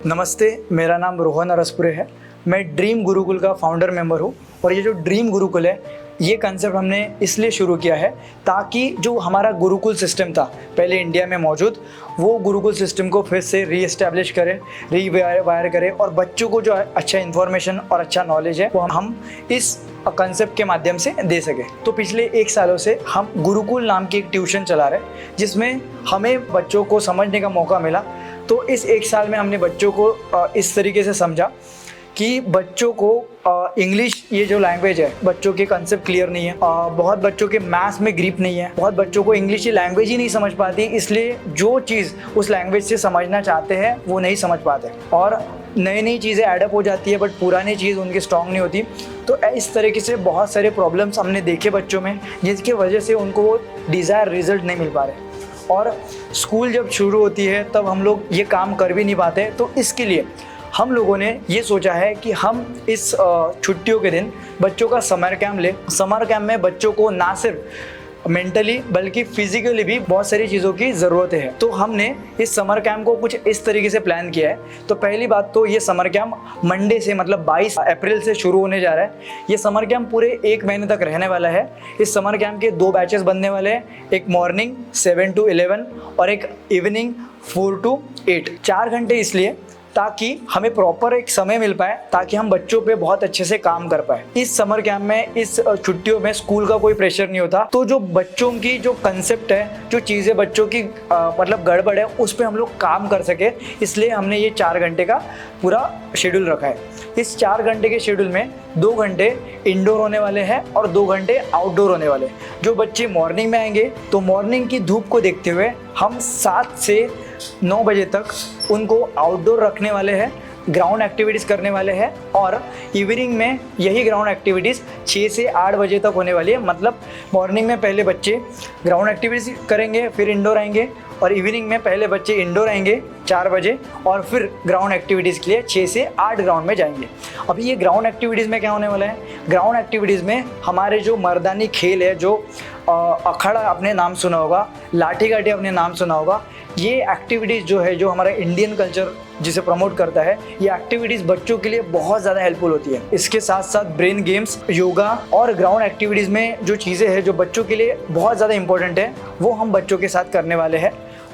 नमस्ते, मेरा नाम रोहन अरसपुरे है। मैं ड्रीम गुरुकुल का फाउंडर मेंबर हूँ और ये जो ड्रीम गुरुकुल है, ये कंसेप्ट हमने इसलिए शुरू किया है ताकि जो हमारा गुरुकुल सिस्टम था पहले इंडिया में मौजूद, वो गुरुकुल सिस्टम को फिर से रीएस्टैब्लिश करें, रीवायर करें और बच्चों को जो अच्छा इन्फॉर्मेशन और अच्छा नॉलेज है वो हम इस कंसेप्ट के माध्यम से दे सके। तो पिछले 1 सालों से हम गुरुकुल नाम की एक ट्यूशन चला रहे हैं जिसमें हमें बच्चों को समझने का मौका मिला। तो इस 1 साल में हमने बच्चों को इस तरीके से समझा कि बच्चों को इंग्लिश ये जो लैंग्वेज है, बच्चों के कंसेप्ट क्लियर नहीं है, बहुत बच्चों के मैथ्स में ग्रिप नहीं है, बहुत बच्चों को इंग्लिश लैंग्वेज ही नहीं समझ पाती, इसलिए जो चीज़ उस लैंग्वेज से समझना चाहते हैं वो नहीं समझ पाते और नई नई चीज़ें एडअप हो जाती है बट पुरानी चीज़ उनकी स्ट्रांग नहीं होती। तो इस तरीके से बहुत सारे प्रॉब्लम्स हमने देखे बच्चों में, जिसकी वजह से उनको वो डिज़ायर रिजल्ट नहीं मिल पा रहे और स्कूल जब शुरू होती है तब हम लोग ये काम कर भी नहीं पाते। तो इसके लिए हम लोगों ने ये सोचा है कि हम इस छुट्टियों के दिन बच्चों का समर कैंप लें। समर कैंप में बच्चों को ना सिर्फ मेंटली बल्कि फिजिकली भी बहुत सारी चीज़ों की ज़रूरत है। तो हमने इस समर कैंप को कुछ इस तरीके से प्लान किया है। तो पहली बात तो ये समर कैंप मंडे से मतलब 22 अप्रैल से शुरू होने जा रहा है। ये समर कैंप पूरे 1 महीने तक रहने वाला है। इस समर कैंप के 2 बैचेस बनने वाले हैं, एक मॉर्निंग 7 to 11 और एक इवनिंग 4 to 8। 4 घंटे इसलिए ताकि हमें प्रॉपर एक समय मिल पाए, ताकि हम बच्चों पे बहुत अच्छे से काम कर पाए। इस समर कैंप में, इस छुट्टियों में स्कूल का कोई प्रेशर नहीं होता। तो जो बच्चों की जो कंसेप्ट है, जो चीज़ें बच्चों की मतलब गड़बड़ है, उस पर हम लोग काम कर सके, इसलिए हमने ये 4 घंटे का पूरा शेड्यूल रखा है। इस 4 घंटे के शेड्यूल में 2 घंटे इंडोर होने वाले हैं और 2 घंटे आउटडोर होने वाले हैं। जो बच्चे मॉर्निंग में आएंगे तो मॉर्निंग की धूप को देखते हुए हम 7 से 9 बजे तक उनको आउटडोर रखने वाले हैं, ग्राउंड एक्टिविटीज़ करने वाले हैं और इवनिंग में यही ग्राउंड एक्टिविटीज़ 6 से 8 बजे तक होने वाली है। मतलब मॉर्निंग में पहले बच्चे ग्राउंड एक्टिविटीज़ करेंगे, फिर इंडोर आएंगे और इवनिंग में पहले बच्चे इंडोर आएंगे 4 बजे और फिर ग्राउंड एक्टिविटीज़ के लिए 6 से 8 ग्राउंड में जाएंगे। अभी ये ग्राउंड एक्टिविटीज़ में क्या होने वाला है, ग्राउंड एक्टिविटीज़ में हमारे जो मर्दानी खेल है, जो अखाड़ा आपने नाम सुना होगा, लाठी काठी आपने नाम सुना होगा, ये एक्टिविटीज़ जो है, जो हमारा इंडियन कल्चर जिसे प्रमोट करता है, ये एक्टिविटीज़ बच्चों के लिए बहुत ज़्यादा हेल्पफुल होती है। इसके साथ साथ ब्रेन गेम्स, योगा और ग्राउंड एक्टिविटीज़ में जो चीज़ें हैं जो बच्चों के लिए बहुत ज़्यादा इंपॉर्टेंट है, वो हम बच्चों के साथ करने वाले हैं।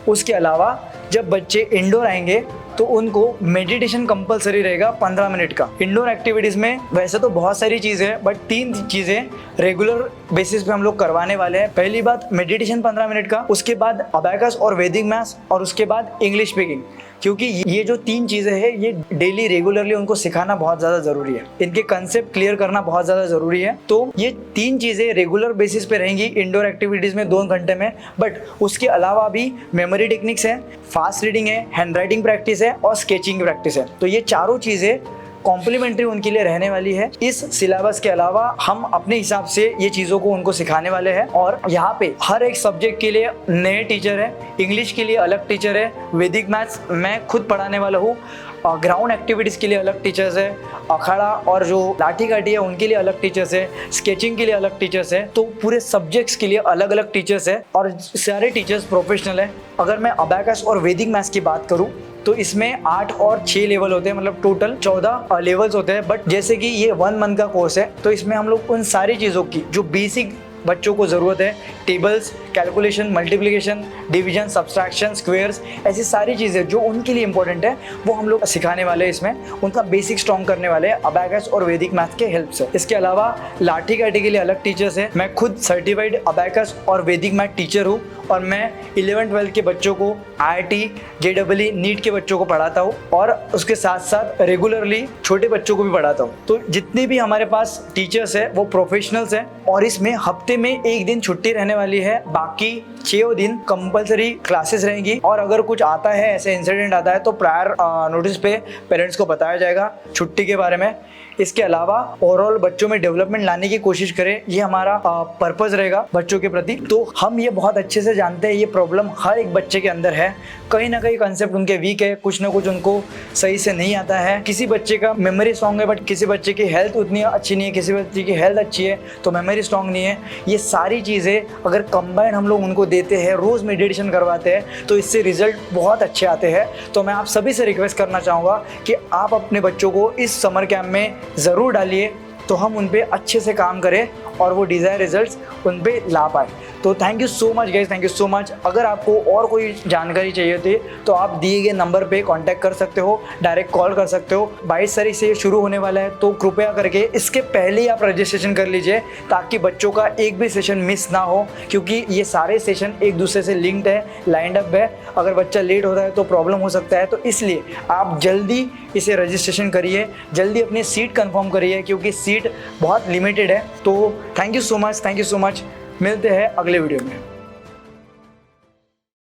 उसके अलावा जब बच्चे इंडोर आएंगे तो उनको मेडिटेशन कंपलसरी रहेगा 15 मिनट का। इंडोर एक्टिविटीज़ में वैसे तो बहुत सारी चीज़ें हैं बट 3 चीज़ें रेगुलर बेसिस पे हम लोग करवाने वाले हैं। पहली बात मेडिटेशन 15 मिनट का, उसके बाद अबैकस और वैदिक मैथ्स और उसके बाद इंग्लिश स्पीकिंग, क्योंकि ये जो 3 चीज़ें हैं ये डेली रेगुलरली उनको सिखाना बहुत ज़्यादा ज़रूरी है, इनके कंसेप्ट क्लियर करना बहुत ज़्यादा ज़रूरी है। तो ये 3 चीज़ें रेगुलर बेसिस पे रहेंगी इंडोर एक्टिविटीज़ में 2 घंटे में। बट उसके अलावा भी मेमोरी टेक्निक्स है, फास्ट रीडिंग है, हैंड राइटिंग प्रैक्टिस है और स्केचिंग प्रैक्टिस है। तो ये चारों चीज़ें कॉम्प्लीमेंट्री उनके लिए रहने वाली है। इस सिलेबस के अलावा हम अपने हिसाब से ये चीज़ों को उनको सिखाने वाले हैं और यहाँ पे हर एक सब्जेक्ट के लिए नए टीचर है। इंग्लिश के लिए अलग टीचर है, वैदिक मैथ्स मैं खुद पढ़ाने वाला हूँ, ग्राउंड एक्टिविटीज़ के लिए अलग टीचर्स है, अखाड़ा और जो लाठी काठी है उनके लिए अलग टीचर्स है, स्केचिंग के लिए अलग टीचर्स है। तो पूरे सब्जेक्ट्स के लिए अलग अलग टीचर्स है और सारे टीचर्स प्रोफेशनल है। अगर मैं अबैकस और वैदिक मैथ्स की बात करूँ तो इसमें 8 और 6 लेवल होते हैं, मतलब टोटल 14 लेवल्स होते हैं। बट जैसे कि ये 1 मंथ का कोर्स है तो इसमें हम लोग उन सारी चीज़ों की जो बेसिक बच्चों को ज़रूरत है, tables, calculation, multiplication, division, subtraction, squares, ऐसी सारी चीज़ें जो उनके लिए इंपॉर्टेंट है वो हम लोग सिखाने वाले हैं। इसमें उनका बेसिक स्ट्रॉन्ग करने वाले हैं अबैकस और वैदिक मैथ के हेल्प से। इसके अलावा लाठी काठी के लिए अलग टीचर्स है। मैं खुद सर्टिफाइड अबैकस और वैदिक मैथ टीचर हूँ और मैं 11-12 के बच्चों को, IIT, JEE, नीट के बच्चों को पढ़ाता हूँ और उसके साथ साथ रेगुलरली छोटे बच्चों को भी पढ़ाता हूँ। तो जितने भी हमारे पास टीचर्स है वो प्रोफेशनल्स हैं और इसमें हफ्ते में 1 दिन छुट्टी रहने वाली है, बाकी 6 दिन कंपलसरी क्लासेस रहेंगी। और अगर कुछ आता है, ऐसे इंसिडेंट आता है तो प्रायर नोटिस पे पेरेंट्स को बताया जाएगा छुट्टी के बारे में। इसके अलावा ओवरऑल बच्चों में डेवलपमेंट लाने की कोशिश करें, ये हमारा पर्पस रहेगा बच्चों के प्रति। तो हम ये बहुत अच्छे से जानते हैं ये प्रॉब्लम हर एक बच्चे के अंदर है, कहीं ना कहीं कंसेप्ट उनके वीक है, कुछ ना कुछ उनको सही से नहीं आता है। किसी बच्चे का मेमोरी स्ट्रॉन्ग है बट किसी बच्चे की हेल्थ उतनी अच्छी नहीं है, किसी बच्चे की हेल्थ अच्छी है तो मेमोरी स्ट्रॉन्ग नहीं है। ये सारी चीज़ें अगर कंबाइन गाइडलाइन हम लोग उनको देते हैं, रोज़ मेडिटेशन करवाते हैं, तो इससे रिजल्ट बहुत अच्छे आते हैं। तो मैं आप सभी से रिक्वेस्ट करना चाहूँगा कि आप अपने बच्चों को इस समर कैंप में ज़रूर डालिए, तो हम उन पे अच्छे से काम करें और वो डिज़ायर रिजल्ट्स उन पे ला पाए। तो thank you so much guys, thank you so much. अगर आपको और कोई जानकारी चाहिए थी तो आप दिए गए नंबर पे कांटेक्ट कर सकते हो, डायरेक्ट कॉल कर सकते हो। 22 तारीख से ये शुरू होने वाला है, तो कृपया करके इसके पहले ही आप रजिस्ट्रेशन कर लीजिए ताकि बच्चों का एक भी सेशन मिस ना हो, क्योंकि ये सारे सेशन एक दूसरे से लिंक्ड है, लाइंड अप है। अगर बच्चा लेट होता है तो प्रॉब्लम हो सकता है, तो इसलिए आप जल्दी इसे रजिस्ट्रेशन करिए, जल्दी अपनी सीट कंफर्म करिए, क्योंकि सीट बहुत लिमिटेड है। तो thank you so much, thank you so much. मिलते हैं अगले वीडियो में।